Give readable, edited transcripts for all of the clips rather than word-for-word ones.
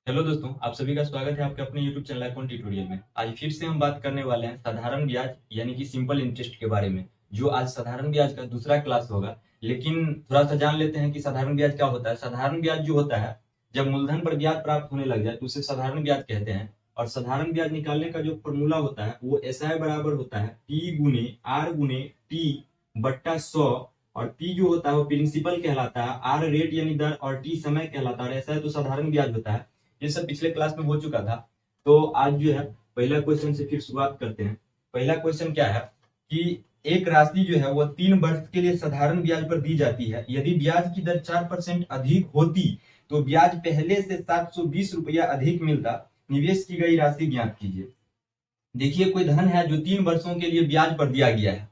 Hello दोस्तों, आप सभी का स्वागत है आपके अपने YouTube चैनल अकाउंट ट्यूटोरियल में। आज फिर से हम बात करने वाले हैं साधारण ब्याज यानी कि सिंपल इंटरेस्ट के बारे में। जो आज साधारण ब्याज का दूसरा क्लास होगा। लेकिन थोड़ा सा जान लेते हैं कि साधारण ब्याज क्या होता है। साधारण ब्याज जो होता है, जब मूलधन पर ब्याज प्राप्त होने लग जाए तो उसे साधारण ब्याज कहते हैं। और साधारण ब्याज निकालने का जो फॉर्मूला होता है वो SI बराबर होता है P गुने R गुने T बट्टा 100। और P जो होता है वो प्रिंसिपल कहलाता है, R रेट यानी दर, और T समय कहलाता है। और ऐसा है तो साधारण ब्याज होता है। ये सब पिछले क्लास में हो चुका था। तो आज जो है पहला क्वेश्चन से फिर शुरुआत करते हैं। पहला क्वेश्चन क्या है कि एक राशि जो है वो 3 वर्ष के लिए साधारण ब्याज पर दी जाती है। यदि ब्याज की दर 4% अधिक होती तो ब्याज पहले से 720 रुपया अधिक मिलता। निवेश की गई राशि ज्ञात कीजिए। देखिए, कोई धन है जो 3 वर्षों के लिए ब्याज पर दिया गया है।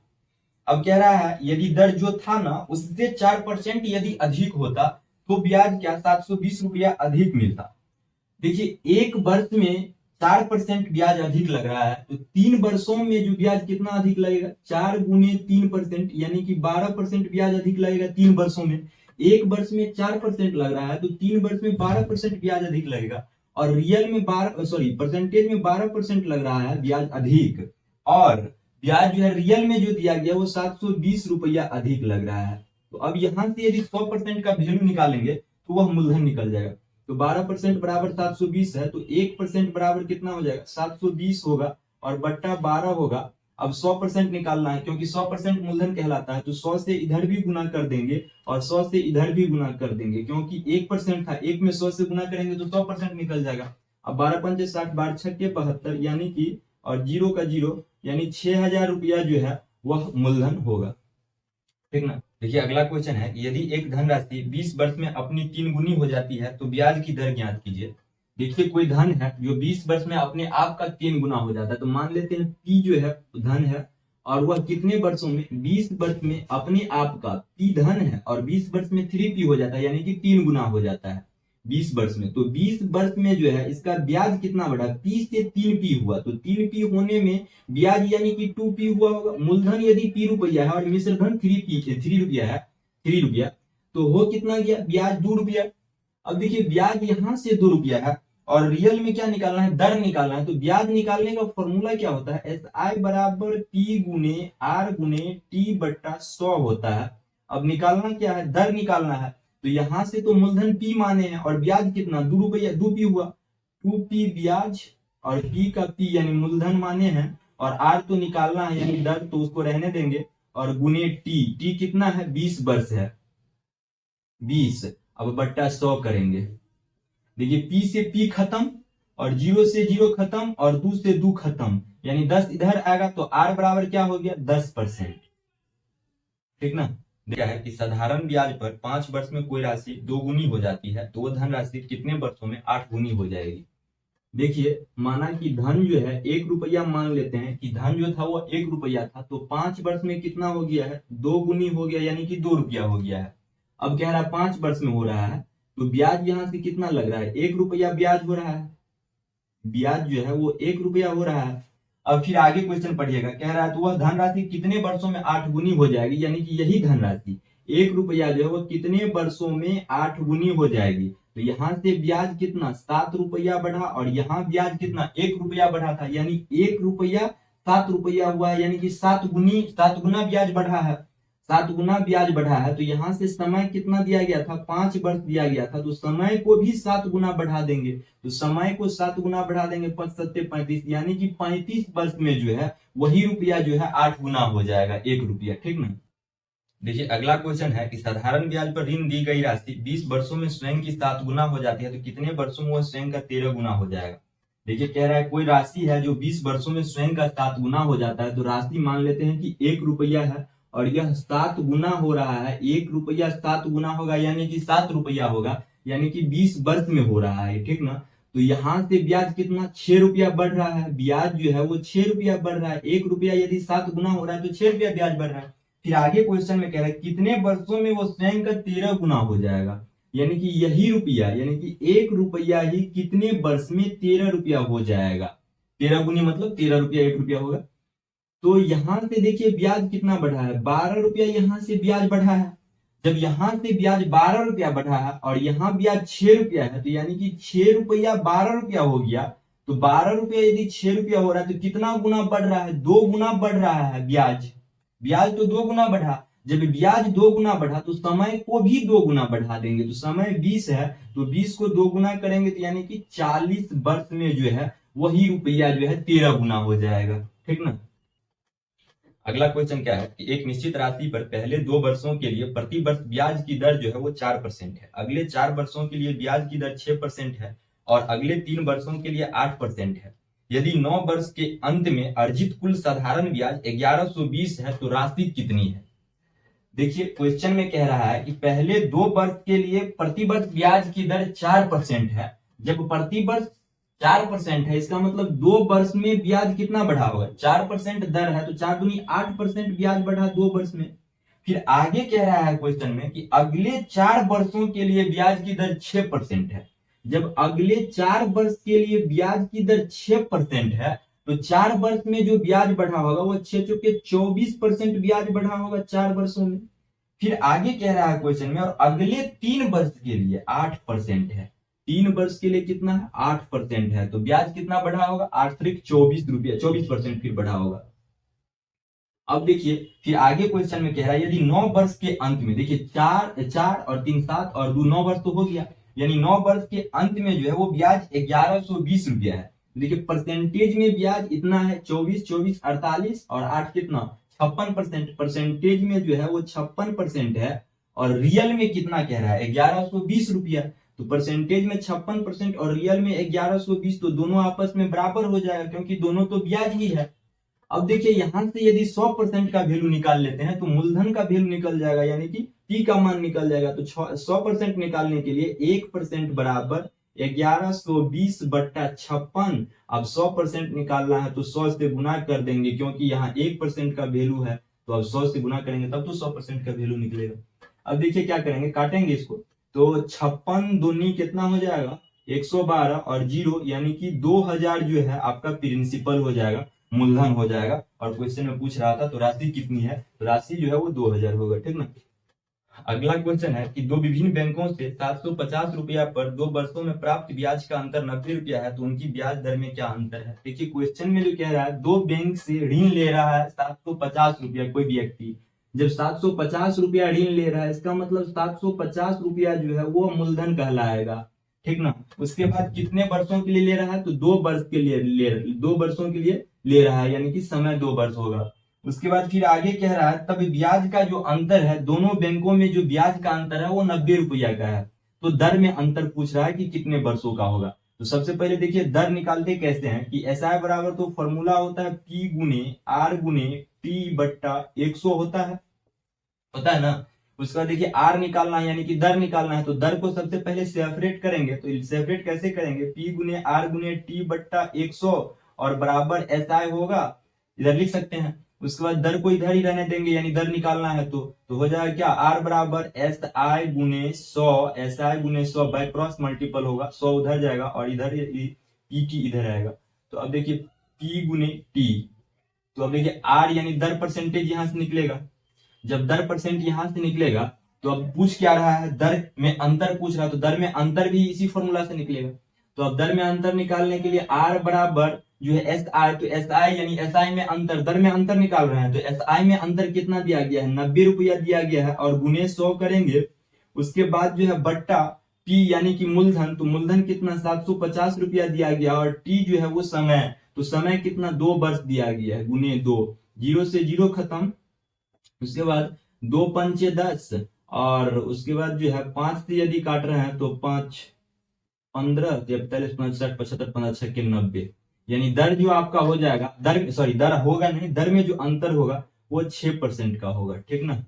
अब कह रहा है यदि दर जो था ना उससे 4% यदि अधिक होता तो ब्याज क्या 720 रुपया अधिक मिलता। देखिए, एक वर्ष में 4% ब्याज अधिक लग रहा है तो 3 वर्षों में जो ब्याज कितना अधिक लगेगा, 4 गुने 3% यानी कि 12% ब्याज अधिक लगेगा 3 वर्षों में। एक वर्ष में 4% लग रहा है तो 3 वर्ष में 12% ब्याज अधिक लगेगा। और रियल में परसेंटेज में 12% लग रहा है ब्याज अधिक। और ब्याज जो है रियल में जो दिया गया वो 720 रुपया अधिक लग रहा है। तो अब यहां से यदि 100% का वैल्यू निकालेंगे तो वह मूलधन निकल जाएगा। तो 12% बराबर 720 है तो 1% बराबर कितना हो जाएगा, 720 होगा और बट्टा 12 होगा। अब 100% निकालना है क्योंकि 100% मूलधन कहलाता है, तो 100 से इधर भी गुना कर देंगे और 100 से इधर भी गुना कर देंगे क्योंकि 1% था, एक में 100 से गुना करेंगे तो 100% निकल जाएगा। अब 12 पंचे 60, 12 छक्के 72 यानी कि और जीरो का जीरो यानी 6000 रुपया जो है वह मूलधन होगा। ठीक ना। देखिए, अगला क्वेश्चन है यदि एक धनराशि 20 वर्ष में अपनी 3 गुनी हो जाती है तो ब्याज की दर ज्ञात कीजिए। देखिए, कोई धन है जो 20 वर्ष में अपने आप का 3 गुना हो जाता है, तो मान लेते हैं P जो है धन है और वह कितने वर्षों में, 20 वर्ष में अपने आप का P धन है और 20 वर्ष में 3P हो जाता है यानी कि 3 गुना हो जाता है 20 वर्ष में। तो 20 वर्ष में जो है इसका ब्याज कितना बढ़ा, P से 3P हुआ, तो 3P होने में ब्याज यानी कि 2P हुआ होगा। मूलधन यदि P रुपया है और मिश्र धन 3 रुपया है, 3 रुपया, तो हो कितना गया ब्याज 2 रुपया। अब देखिए, ब्याज यहां से 2 रुपया है और रियल में क्या निकालना है, दर निकालना है। तो ब्याज निकालने का फॉर्मूला क्या होता है, SI बराबर P गुने R गुने T बट्टा 100 होता है। अब निकालना क्या है, दर निकालना है। तो यहां से तो मूलधन P माने हैं और ब्याज कितना 2 रुपया, 2P हुआ, 2P ब्याज और P का P यानी मूलधन माने हैं और R तो निकालना है यानी दर, तो उसको रहने देंगे। और गुने T कितना है, 20 वर्ष है 20। अब बट्टा 100 करेंगे। देखिए, P से P खत्म और 0 से 0 खत्म और 2 से 2 खत्म यानी 10 इधर आएगा तो R बराबर क्या हो गया, 10%। ठीक ना। क्या है कि साधारण ब्याज पर 5 वर्ष में कोई राशि 2 गुनी हो जाती है तो वो धनराशि कितने वर्षों में 8 गुनी हो जाएगी। देखिए, माना कि धन जो है 1 रुपया, मान लेते हैं कि धन जो था वो 1 रुपया था तो 5 वर्ष में कितना हो गया है, 2 गुनी हो गया यानी कि 2 रुपया हो गया है। अब कह रहा है 5 वर्ष में हो रहा है तो ब्याज यहां से कितना लग रहा है, 1 रुपया ब्याज हो रहा है। ब्याज जो है वो 1 रुपया हो रहा है। अब फिर आगे क्वेश्चन पढ़िएगा, कह रहा है तो वह धनराशि कितने वर्षों में 8 गुनी हो जाएगी, यानी कि यही धनराशि 1 रुपया जो है वो कितने वर्षों में 8 गुनी हो जाएगी। तो यहाँ से ब्याज कितना 7 रुपया बढ़ा और यहाँ ब्याज कितना 1 रुपया बढ़ा था, यानी 1 रुपया 7 रुपया हुआ है, यानी कि 7 गुना ब्याज बढ़ा है। 7 गुना ब्याज बढ़ा है तो यहां से समय कितना दिया गया था, 5 वर्ष दिया गया था, तो समय को भी 7 गुना बढ़ा देंगे। तो समय को 7 गुना बढ़ा देंगे, 5 सत्ते 35 यानी कि 35 वर्ष में जो है वही रुपया जो है 8 गुना हो जाएगा 1 रुपया। ठीक ना। देखिए, अगला क्वेश्चन है कि साधारण ब्याज पर ऋण दी गई राशि 20 वर्षों में स्वयं की 7 गुना हो जाती है तो कितने वर्षों में वह स्वयं का 13 गुना हो जाएगा। देखिए, कह रहा है कोई राशि है जो 20 वर्षों में स्वयं का 7 गुना हो जाता है, तो राशि मान लेते हैं कि 1 रुपया है और यह 7 गुना हो रहा है। 1 रुपया 7 गुना होगा यानी कि 7 रुपया होगा, यानी कि 20 वर्ष में हो रहा है। ठीक ना। तो यहां से ब्याज कितना 6 रुपया बढ़ रहा है, ब्याज जो है वो 6 रुपया बढ़ रहा है। 1 रुपया यदि 7 गुना हो रहा है तो 6 रुपया ब्याज बढ़ रहा है। फिर आगे क्वेश्चन में कह रहा है कितने वर्षों में वो स्वयं का 13 गुना हो जाएगा, यानी कि यही रुपया, यानी कि 1 रुपया ही कितने वर्ष में 13 रुपया हो जाएगा। 13 गुनी मतलब 13 रुपया 1 रुपया होगा। तो यहां से देखिए ब्याज कितना बढ़ा है, 12 रुपया यहां से ब्याज बढ़ा है। जब यहां से ब्याज 12 रुपया बढ़ा है और यहाँ ब्याज 6 रुपया है, तो यानी कि 6 रुपया 12 रुपया हो गया। तो 12 रुपया यदि 6 रुपया हो रहा है तो कितना गुना बढ़ रहा है? 2 गुना बढ़ रहा है ब्याज। ब्याज तो 2 गुना बढ़ा। जब ब्याज 2 गुना बढ़ा तो समय को भी 2 गुना बढ़ा देंगे। तो समय 20 है तो 20 को 2 गुना करेंगे तो यानी कि 40 वर्ष में जो है वही रुपया जो है 13 गुना हो जाएगा। ठीक ना। अगला क्वेश्चन क्या है कि एक निश्चित राशि पर पहले 2 वर्षों के लिए प्रति वर्ष ब्याज की दर जो है वो 4% है, अगले 4 वर्षों के लिए ब्याज की दर 6% है और अगले 3 वर्षों के लिए 8% है। यदि 9 वर्ष के अंत में अर्जित कुल साधारण ब्याज 1120 है तो राशि कितनी है? देखिए क्वेश्चन में कह रहा है कि पहले 2 वर्ष के लिए प्रति वर्ष ब्याज की दर 4% है। जब प्रति वर्ष 4% है इसका मतलब 2 वर्ष में ब्याज कितना बढ़ा होगा? 4% दर है तो 4 दूनी 8% ब्याज बढ़ा 2 वर्ष में। फिर आगे कह रहा है क्वेश्चन में कि अगले 4 वर्षों के लिए ब्याज की दर 6% है। जब अगले 4 वर्ष के लिए ब्याज की दर 6% है तो 4 वर्ष में जो ब्याज बढ़ा होगा वो 6 चौके 24% ब्याज बढ़ा होगा 4 वर्षों में। फिर आगे कह रहा है क्वेश्चन में और अगले 3 वर्ष के लिए 8% है। 3 वर्ष के लिए कितना है? 8% है तो ब्याज कितना बढ़ा होगा? 8 त्रिक 24 रुपया, 24% फिर बढ़ा होगा। अब देखिए फिर आगे क्वेश्चन में कह रहा है यदि 9 वर्ष के अंत में, देखिए 4 और 3 7 और 2 9 वर्ष तो हो गया, यानी 9 वर्ष के अंत में जो है वो ब्याज 1120 रुपया है। देखिए परसेंटेज में ब्याज इतना है 24 24 48 और 8 कितना 56%। परसेंटेज में जो है वो 56% है और रियल में कितना कह रहा है? 1120 रुपया। तो परसेंटेज में 56% और रियल में 1120, तो दोनों आपस में बराबर हो जाएगा क्योंकि दोनों तो ब्याज ही है। अब देखिए यहां से यदि 100% का वैल्यू निकाल लेते हैं तो मूलधन का वैल्यू निकल जाएगा, यानी कि टी का मान निकल जाएगा। तो 100% निकालने के लिए 1% बराबर 1120 बट्टा 56। अब 100% निकालना है तो 100 से गुना कर देंगे क्योंकि यहाँ 1% का वैल्यू है, तो अब 100 से गुना करेंगे तब तो 100% का वैल्यू निकलेगा। अब देखिए क्या करेंगे, काटेंगे इसको। तो 56 दूनी कितना हो जाएगा? 112 और 0 यानी कि 2000 जो है आपका प्रिंसिपल हो जाएगा, मूलधन हो जाएगा। और क्वेश्चन में पूछ रहा था तो राशि कितनी है, तो राशि जो है वो 2000 होगा। ठीक ना। अगला क्वेश्चन है कि 2 विभिन्न बैंकों से 750 रुपया पर 2 वर्षों में प्राप्त ब्याज का अंतर 90 रुपया है तो उनकी ब्याज दर में क्या अंतर है? देखिए क्वेश्चन में जो कह रहा है 2 बैंक से ऋण ले रहा है 750 रुपया कोई व्यक्ति। जब 750 रुपया ऋण ले रहा है इसका मतलब 750 रुपया जो है वो मूलधन कहलाएगा। ठीक ना। उसके बाद कितने वर्षों के लिए ले रहा है? तो 2 वर्ष के लिए 2 वर्षों के लिए ले रहा है, यानी कि समय 2 वर्ष होगा। उसके बाद फिर आगे कह रहा है तब ब्याज का जो अंतर है दोनों बैंकों में जो ब्याज का अंतर है वो 90 रुपया का है। तो दर में अंतर पूछ रहा है कि कितने वर्षों का होगा। तो सबसे पहले देखिए दर निकालते कैसे हैं कि SI बराबर तो फॉर्मूला होता है P गुने R गुने T बट्टा 100 होता है ना। उसके बाद देखिए R निकालना है यानी कि दर निकालना है, तो दर को सबसे पहले सेपरेट करेंगे। तो सेपरेट कैसे करेंगे? P गुने R गुने T बट्टा 100 और बराबर SI होगा, इधर लिख सकते हैं। उसके बाद दर को इधर ही रहने देंगे, यानी दर निकालना है तो हो जाएगा क्या? R बराबर SI गुने 100, SI गुने 100 बाय क्रॉस मल्टीपल होगा, 100 उधर जाएगा और इधर PT इधर आएगा। तो अब देखिए P गुने T, तो अब देखिए R यानी दर परसेंटेज यहां से निकलेगा। जब दर परसेंट यहां से निकलेगा तो अब पूछ क्या रहा है? दर में अंतर पूछ रहा है, तो दर में अंतर भी इसी फॉर्मूला से निकलेगा। तो अब दर में अंतर निकालने के लिए R बराबर जो है SI, तो SI यानी SI में अंतर, दर में अंतर निकाल रहे हैं तो SI में अंतर कितना दिया गया है? 90 रुपया दिया गया है और गुने 100 करेंगे। उसके बाद जो है बट्टा P यानी कि मूलधन, तो मूलधन कितना 750 रुपया दिया गया और T जो है वो समय, तो समय कितना 2 वर्ष दिया गया है गुने 2, 0 से 0 खत्म। उसके बाद 2 पंचे 10 और उसके बाद जो है 5 से यदि काट रहे हैं तो 5 15 43 59 75 15 के 90, यानी दर जो आपका हो जाएगा, दर होगा नहीं, दर में जो अंतर होगा वो 6% का होगा। ठीक ना।